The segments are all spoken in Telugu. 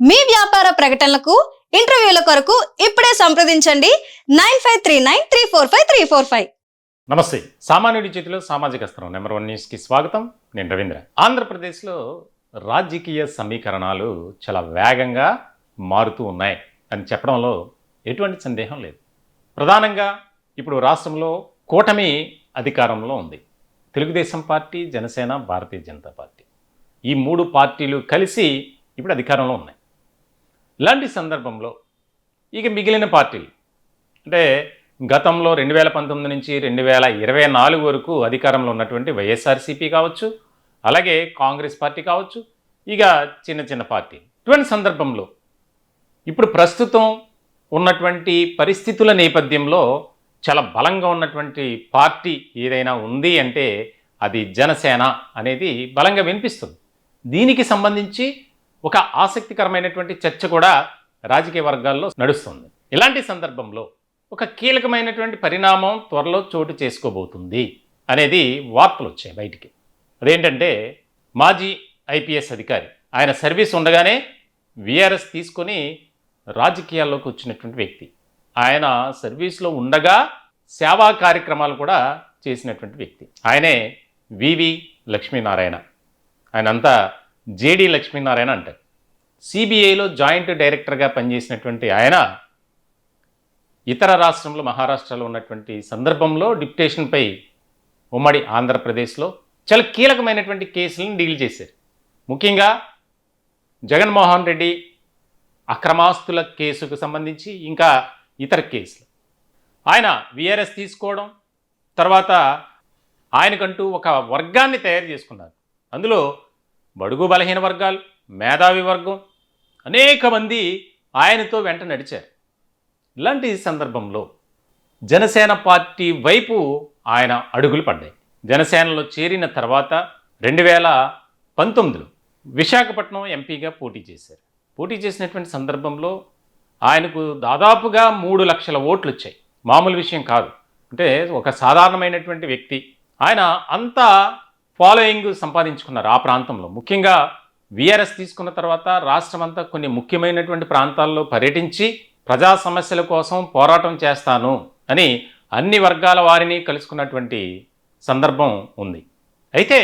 మీ వ్యాపార ప్రకటనలకు ఇంటర్వ్యూల కొరకు ఇప్పుడే సంప్రదించండి 9539345345. నమస్తే. సామాన్యుడి చేతిలో సామాజిక అస్త్రం నెంబర్ 1 న్యూస్కి స్వాగతం. నేను రవీంద్ర. ఆంధ్రప్రదేశ్లో రాజకీయ సమీకరణాలు చాలా వేగంగా మారుతూ ఉన్నాయి అని చెప్పడంలో ఎటువంటి సందేహం లేదు. ప్రధానంగా ఇప్పుడు రాష్ట్రంలో కూటమి అధికారంలో ఉంది. తెలుగుదేశం పార్టీ, జనసేన, భారతీయ జనతా పార్టీ, ఈ 3 పార్టీలు కలిసి ఇప్పుడు అధికారంలో ఉన్నాయి. ఇలాంటి సందర్భంలో ఇక మిగిలిన పార్టీలు అంటే గతంలో 2019 నుంచి 2024 వరకు అధికారంలో ఉన్నటువంటి వైఎస్ఆర్సీపీ కావచ్చు, అలాగే కాంగ్రెస్ పార్టీ కావచ్చు, ఇక చిన్న చిన్న పార్టీ. ఇటువంటి సందర్భంలో ఇప్పుడు ప్రస్తుతం ఉన్నటువంటి పరిస్థితుల నేపథ్యంలో చాలా బలంగా ఉన్నటువంటి పార్టీ ఏదైనా ఉంది అంటే అది జనసేన అనేది బలంగా వినిపిస్తుంది. దీనికి సంబంధించి ఒక ఆసక్తికరమైనటువంటి చర్చ కూడా రాజకీయ వర్గాల్లో నడుస్తుంది. ఇలాంటి సందర్భంలో ఒక కీలకమైనటువంటి పరిణామం త్వరలో చోటు చేసుకోబోతుంది అనేది వార్తలు వచ్చాయి బయటికి. అదేంటంటే మాజీ ఐపీఎస్ అధికారి, ఆయన సర్వీస్ ఉండగానే వీఆర్ఎస్ తీసుకొని రాజకీయాల్లోకి వచ్చినటువంటి వ్యక్తి. ఆయన సర్వీస్లో ఉండగా సేవా కార్యక్రమాలు కూడా చేసినటువంటి వ్యక్తి. ఆయనే వివి లక్ష్మీనారాయణ. ఆయన అంతా జేడి లక్ష్మీనారాయణ అంటారు. సిబిఐలో జాయింట్ డైరెక్టర్గా పనిచేసినటువంటి ఆయన ఇతర రాష్ట్రంలో మహారాష్ట్రలో ఉన్నటువంటి సందర్భంలో డిప్యుటేషన్పై ఉమ్మడి ఆంధ్రప్రదేశ్లో చాలా కీలకమైనటువంటి కేసులను డీల్ చేశారు. ముఖ్యంగా జగన్మోహన్ రెడ్డి అక్రమాస్తుల కేసుకు సంబంధించి ఇంకా ఇతర కేసులు ఆయన వీఆర్ఎస్ తీసుకోవడం, తర్వాత ఆయనకంటూ ఒక వర్గాన్ని తయారు చేసుకున్నారు. అందులో బడుగు బలహీన వర్గాలు, మేధావి వర్గం, అనేక మంది ఆయనతో వెంట నడిచారు. ఇలాంటి సందర్భంలో జనసేన పార్టీ వైపు ఆయన అడుగులు పడ్డాయి. జనసేనలో చేరిన తర్వాత 2019లో విశాఖపట్నం ఎంపీగా పోటీ చేశారు. పోటీ చేసినటువంటి సందర్భంలో ఆయనకు దాదాపుగా 3 లక్షల ఓట్లు వచ్చాయి. మామూలు విషయం కాదు. అంటే ఒక సాధారణమైనటువంటి వ్యక్తి. ఆయన అంత ఫాలోయింగ్ సంపాదించుకున్నారు ఆ ప్రాంతంలో. ముఖ్యంగా వీఆర్ఎస్ తీసుకున్న తర్వాత రాష్ట్రం అంతా కొన్ని ముఖ్యమైనటువంటి ప్రాంతాల్లో పర్యటించి ప్రజా సమస్యల కోసం పోరాటం చేస్తాను అని అన్ని వర్గాల వారిని కలుసుకున్నటువంటి సందర్భం ఉంది. అయితే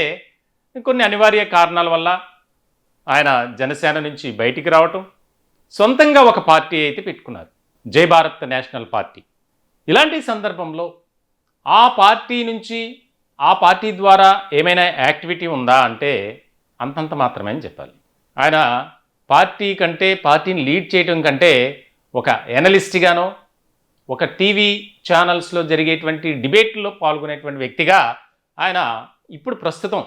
కొన్ని అనివార్య కారణాల వల్ల ఆయన జనసేన నుంచి బయటికి రావటం, సొంతంగా ఒక పార్టీ అయితే పెట్టుకున్నారు, జై భారత్ నేషనల్ పార్టీ. ఇలాంటి సందర్భంలో ఆ పార్టీ నుంచి ఆ పార్టీ ద్వారా ఏమైనా యాక్టివిటీ ఉందా అంటే అంతంత మాత్రమే అని చెప్పాలి. ఆయన పార్టీ కంటే, పార్టీని లీడ్ చేయడం కంటే ఒక ఎనలిస్ట్గానో, ఒక టీవీ ఛానల్స్లో జరిగేటువంటి డిబేట్లో పాల్గొనేటువంటి వ్యక్తిగా ఆయన ఇప్పుడు ప్రస్తుతం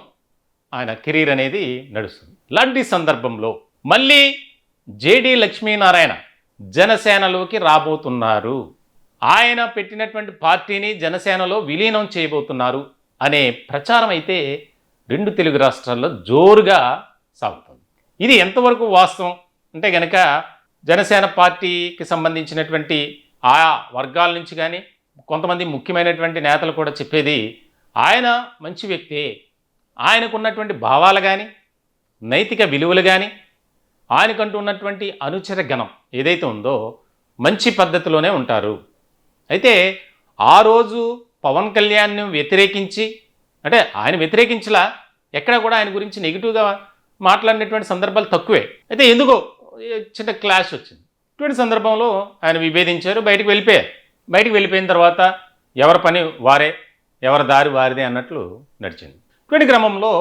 ఆయన కెరీర్ అనేది నడుస్తుంది. ఇలాంటి సందర్భంలో మళ్ళీ జేడి లక్ష్మీనారాయణ జనసేనలోకి రాబోతున్నారు, ఆయన పెట్టినటువంటి పార్టీని జనసేనలో విలీనం చేయబోతున్నారు అనే ప్రచారం అయితే 2 తెలుగు రాష్ట్రాల్లో జోరుగా సాగుతుంది. ఇది ఎంతవరకు వాస్తవం అంటే కనుక జనసేన పార్టీకి సంబంధించినటువంటి ఆ వర్గాల నుంచి కానీ కొంతమంది ముఖ్యమైనటువంటి నేతలు కూడా చెప్పేది ఆయన మంచి వ్యక్తే, ఆయనకున్నటువంటి భావాలు కానీ నైతిక విలువలు కానీ ఆయనకంటూ ఉన్నటువంటి అనుచర గణం ఏదైతే ఉందో మంచి పద్ధతిలోనే ఉంటారు. అయితే ఆ రోజు పవన్ కళ్యాణ్ని వ్యతిరేకించి, అంటే ఆయన వ్యతిరేకించలా, ఎక్కడ కూడా ఆయన గురించి నెగిటివ్గా మాట్లాడినటువంటి సందర్భాలు తక్కువే. అయితే ఎందుకో చిన్న క్లాష్ వచ్చింది. ఇటువంటి సందర్భంలో ఆయన విభేదించారు, బయటకు వెళ్ళిపోయారు. బయటకు వెళ్ళిపోయిన తర్వాత ఎవరి పని వారే, ఎవరి దారి వారిదే అన్నట్లు నడిచింది. ఇటువంటి క్రమంలో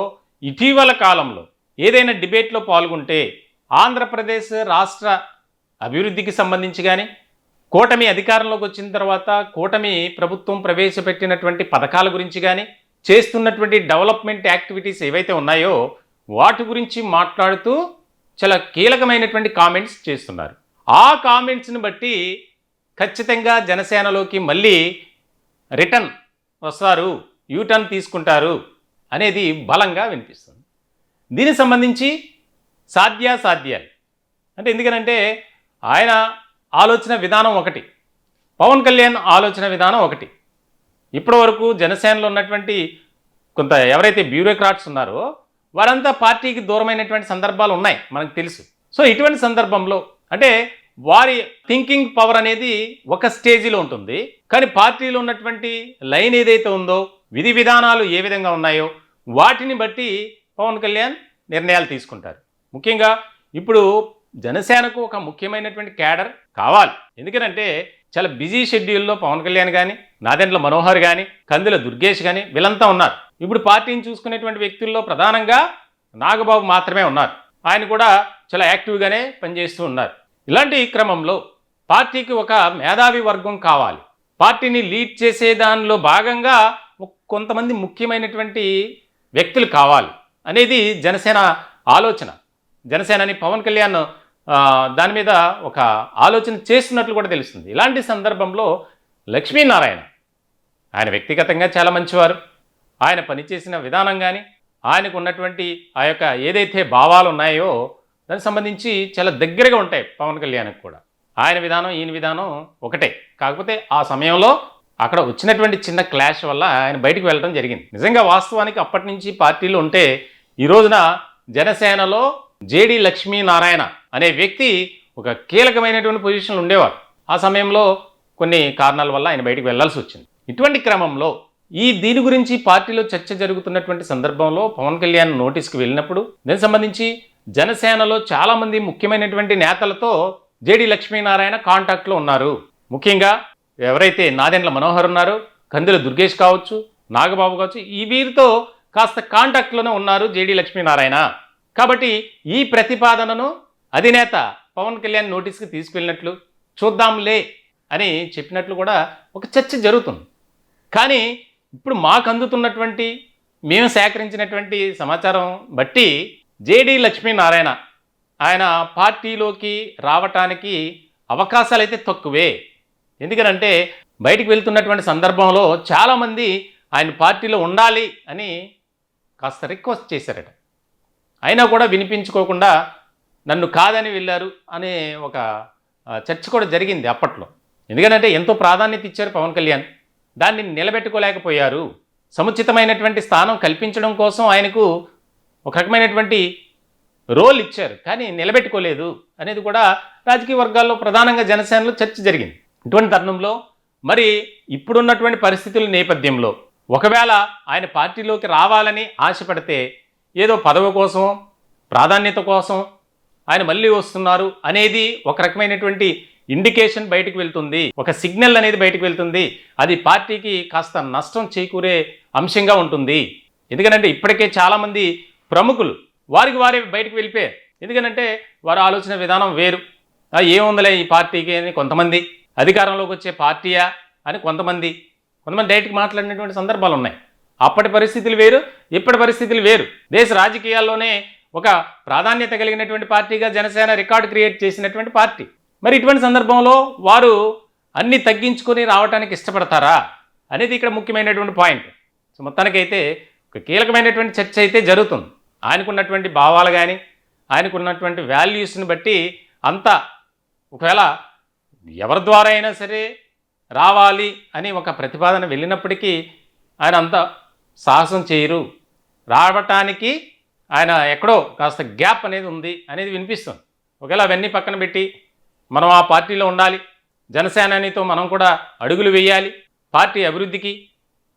ఇటీవల కాలంలో ఏదైనా డిబేట్లో పాల్గొంటే ఆంధ్రప్రదేశ్ రాష్ట్ర అభివృద్ధికి సంబంధించి కానీ, కూటమి అధికారంలోకి వచ్చిన తర్వాత కూటమి ప్రభుత్వం ప్రవేశపెట్టినటువంటి పథకాల గురించి కానీ, చేస్తున్నటువంటి డెవలప్మెంట్ యాక్టివిటీస్ ఏవైతే ఉన్నాయో వాటి గురించి మాట్లాడుతూ చాలా కీలకమైనటువంటి కామెంట్స్ చేస్తున్నారు. ఆ కామెంట్స్ని బట్టి ఖచ్చితంగా జనసేనలోకి మళ్ళీ రిటర్న్ వస్తారు, యూటర్న్ తీసుకుంటారు అనేది బలంగా వినిపిస్తుంది. దీనికి సంబంధించి సాధ్యాసాధ్యాలు అంటే ఎందుకనంటే ఆయన ఆలోచన విధానం ఒకటి, పవన్ కళ్యాణ్ ఆలోచన విధానం ఒకటి. ఇప్పటి వరకు జనసేనలో ఉన్నటువంటి కొంత ఎవరైతే బ్యూరోక్రాట్స్ ఉన్నారో వారంతా పార్టీకి దూరమైనటువంటి సందర్భాలు ఉన్నాయి, మనకు తెలుసు. సో ఇటువంటి సందర్భంలో అంటే వారి థింకింగ్ పవర్ అనేది ఒక స్టేజిలో ఉంటుంది, కానీ పార్టీలో ఉన్నటువంటి లైన్ ఏదైతే ఉందో, విధి విధానాలు ఏ విధంగా ఉన్నాయో వాటిని బట్టి పవన్ కళ్యాణ్ నిర్ణయాలు తీసుకుంటారు. ముఖ్యంగా ఇప్పుడు జనసేనకు ఒక ముఖ్యమైనటువంటి క్యాడర్ కావాలి. ఎందుకంటే చాలా బిజీ షెడ్యూల్లో పవన్ కళ్యాణ్ కానీ, నాదెండ్ల మనోహర్ కానీ, కందుల దుర్గేష్ కానీ వీళ్ళంతా ఉన్నారు. ఇప్పుడు పార్టీని చూసుకునేటువంటి వ్యక్తుల్లో ప్రధానంగా నాగబాబు మాత్రమే ఉన్నారు. ఆయన కూడా చాలా యాక్టివ్గానే పనిచేస్తూ ఉన్నారు. ఇలాంటి క్రమంలో పార్టీకి ఒక మేధావి వర్గం కావాలి. పార్టీని లీడ్ చేసే దానిలో భాగంగా కొంతమంది ముఖ్యమైనటువంటి వ్యక్తులు కావాలి అనేది జనసేన ఆలోచన. జనసేనని పవన్ కళ్యాణ్ దాని మీద ఒక ఆలోచన చేస్తున్నట్లు కూడా తెలుస్తుంది. ఇలాంటి సందర్భంలో లక్ష్మీనారాయణ ఆయన వ్యక్తిగతంగా చాలా మంచివారు. ఆయన పనిచేసిన విధానం కానీ, ఆయనకు ఉన్నటువంటి ఆ యొక్క ఏదైతే భావాలు ఉన్నాయో దానికి సంబంధించి చాలా దగ్గరగా ఉంటాయి పవన్ కళ్యాణ్కి కూడా. ఆయన విధానం ఈయన విధానం ఒకటే. కాకపోతే ఆ సమయంలో అక్కడ వచ్చినటువంటి చిన్న క్లాష్ వల్ల ఆయన బయటకు వెళ్ళడం జరిగింది. నిజంగా వాస్తవానికి అప్పటి నుంచి పార్టీలో ఉంటే ఈ రోజున జనసేనలో జేడి లక్ష్మీనారాయణ అనే వ్యక్తి ఒక కీలకమైనటువంటి పొజిషన్లో ఉండేవారు. ఆ సమయంలో కొన్ని కారణాల వల్ల ఆయన బయటకు వెళ్లాల్సి వచ్చింది. ఇటువంటి క్రమంలో దీని గురించి పార్టీలో చర్చ జరుగుతున్నటువంటి సందర్భంలో పవన్ కళ్యాణ్ నోటీస్కి వెళ్ళినప్పుడు దీనికి సంబంధించి జనసేనలో చాలామంది ముఖ్యమైనటువంటి నేతలతో జేడి లక్ష్మీనారాయణ కాంటాక్ట్లో ఉన్నారు. ముఖ్యంగా ఎవరైతే నాదెండ్ల మనోహర్ ఉన్నారో, కందుల దుర్గేష్ కావచ్చు, నాగబాబు కావచ్చు, ఈ వీరితో కాస్త కాంటాక్ట్లోనే ఉన్నారు జేడి లక్ష్మీనారాయణ. కాబట్టి ఈ ప్రతిపాదనను అధినేత పవన్ కళ్యాణ్ నోటీస్కి తీసుకెళ్ళినట్లు, చూద్దాంలే అని చెప్పినట్లు కూడా ఒక చర్చ జరుగుతుంది. కానీ ఇప్పుడు మాకు అందుతున్నటువంటి, మేము సేకరించినటువంటి సమాచారం బట్టి జేడి లక్ష్మీనారాయణ ఆయన పార్టీలోకి రావటానికి అవకాశాలు అయితే తక్కువే. ఎందుకనంటే బయటికి వెళ్తున్నటువంటి సందర్భంలో చాలామంది ఆయన పార్టీలో ఉండాలి అని కాస్త రిక్వెస్ట్ చేశారట. అయినా కూడా వినిపించుకోకుండా నన్ను కాదని వెళ్ళారు అనే ఒక చర్చ కూడా జరిగింది అప్పట్లో. ఎందుకంటే ఎంతో ప్రాధాన్యత ఇచ్చారు పవన్ కళ్యాణ్, దాన్ని నిలబెట్టుకోలేకపోయారు. సముచితమైనటువంటి స్థానం కల్పించడం కోసం ఆయనకు ఒక రకమైనటువంటి రోల్ ఇచ్చారు, కానీ నిలబెట్టుకోలేదు అనేది కూడా రాజకీయ వర్గాల్లో ప్రధానంగా జనసేనలో చర్చ జరిగింది. ఇటువంటి తరుణంలో మరి ఇప్పుడున్నటువంటి పరిస్థితుల నేపథ్యంలో ఒకవేళ ఆయన పార్టీలోకి రావాలని ఆశపడితే ఏదో పదవి కోసం, ప్రాధాన్యత కోసం ఆయన మళ్ళీ వస్తున్నారు అనేది ఒక రకమైనటువంటి ఇండికేషన్ బయటకు వెళ్తుంది, ఒక సిగ్నల్ అనేది బయటకు వెళ్తుంది. అది పార్టీకి కాస్త నష్టం చేకూరే అంశంగా ఉంటుంది. ఎందుకంటే ఇప్పటికే చాలామంది ప్రముఖులు వారికి వారే బయటకు వెళ్ళిపోయారు. ఎందుకంటే వారి ఆలోచన విధానం వేరు. ఏముందలే ఈ పార్టీకి అని కొంతమంది, అధికారంలోకి వచ్చే పార్టీయా అని కొంతమంది డైరెక్ట్గా మాట్లాడినటువంటి సందర్భాలు ఉన్నాయి. అప్పటి పరిస్థితులు వేరు, ఇప్పటి పరిస్థితులు వేరు. దేశ రాజకీయాల్లోనే ఒక ప్రాధాన్యత కలిగినటువంటి పార్టీగా జనసేన రికార్డు క్రియేట్ చేసినటువంటి పార్టీ. మరి ఇటువంటి సందర్భంలో వారు అన్ని తగ్గించుకొని రావడానికి ఇష్టపడతారా అనేది ఇక్కడ ముఖ్యమైనటువంటి పాయింట్. సో మొత్తానికైతే ఒక కీలకమైనటువంటి చర్చ అయితే జరుగుతుంది. ఆయనకున్నటువంటి భావాలు కానీ, ఆయనకున్నటువంటి వాల్యూస్ని బట్టి అంతా ఒకవేళ ఎవరి ద్వారా అయినా సరే రావాలి అని ఒక ప్రతిపాదన వెళ్ళినప్పటికీ ఆయన అంత సాహసం చేయరు. రావటానికి ఆయన ఎక్కడో కాస్త గ్యాప్ అనేది ఉంది అనేది వినిపిస్తుంది. ఒకవేళ అవన్నీ పక్కన పెట్టి మనం ఆ పార్టీలో ఉండాలి, జనసేననితో మనం కూడా అడుగులు వేయాలి, పార్టీ అభివృద్ధికి,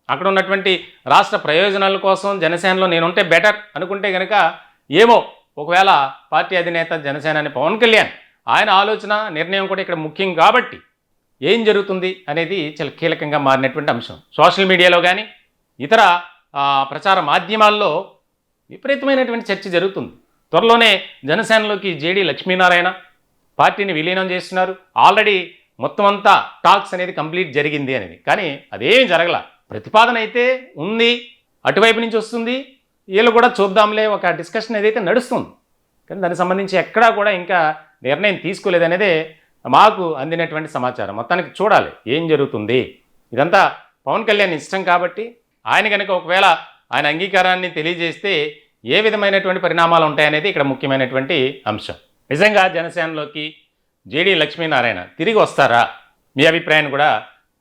అక్కడ ఉన్నటువంటి రాష్ట్ర ప్రయోజనాల కోసం జనసేనలో నేనుంటే బెటర్ అనుకుంటే కనుక ఏమో ఒకవేళ పార్టీ అధినేత జనసేనాని పవన్ కళ్యాణ్ ఆయన ఆలోచన నిర్ణయం కూడా ఇక్కడ ముఖ్యం కాబట్టి ఏం జరుగుతుంది అనేది చాలా కీలకంగా మారినటువంటి అంశం. సోషల్ మీడియాలో కానీ ఇతర ప్రచార మాధ్యమాల్లో విపరీతమైనటువంటి చర్చ జరుగుతుంది. త్వరలోనే జనసేనలోకి జేడి లక్ష్మీనారాయణ పార్టీని విలీనం చేస్తున్నారు. ఆల్రెడీ మొత్తం అంతా టాక్స్ అనేది కంప్లీట్ జరిగింది అనేది, కానీ అదేమీ జరగల. ప్రతిపాదన అయితే ఉంది, అటువైపు నుంచి వస్తుంది, వీళ్ళు కూడా చూద్దాంలే ఒక డిస్కషన్ ఏదైతే నడుస్తుంది, కానీ దానికి సంబంధించి ఎక్కడా కూడా ఇంకా నిర్ణయం తీసుకోలేదనేదే మాకు అందినటువంటి సమాచారం. మొత్తానికి చూడాలి ఏం జరుగుతుంది. ఇదంతా పవన్ కళ్యాణ్ ఇష్టం కాబట్టి ఆయన కనుక ఒకవేళ ఆయన అంగీకారాన్ని తెలియజేస్తే ఏ విధమైనటువంటి పరిణామాలు ఉంటాయనేది ఇక్కడ ముఖ్యమైనటువంటి అంశం. నిజంగా జనసేనలోకి జేడి లక్ష్మీనారాయణ తిరిగి వస్తారా? మీ అభిప్రాయాన్ని కూడా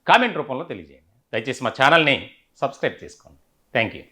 కామెంట్ రూపంలో తెలియజేయండి. దయచేసి మా ఛానల్ని సబ్స్క్రైబ్ చేసుకోండి. Thank you.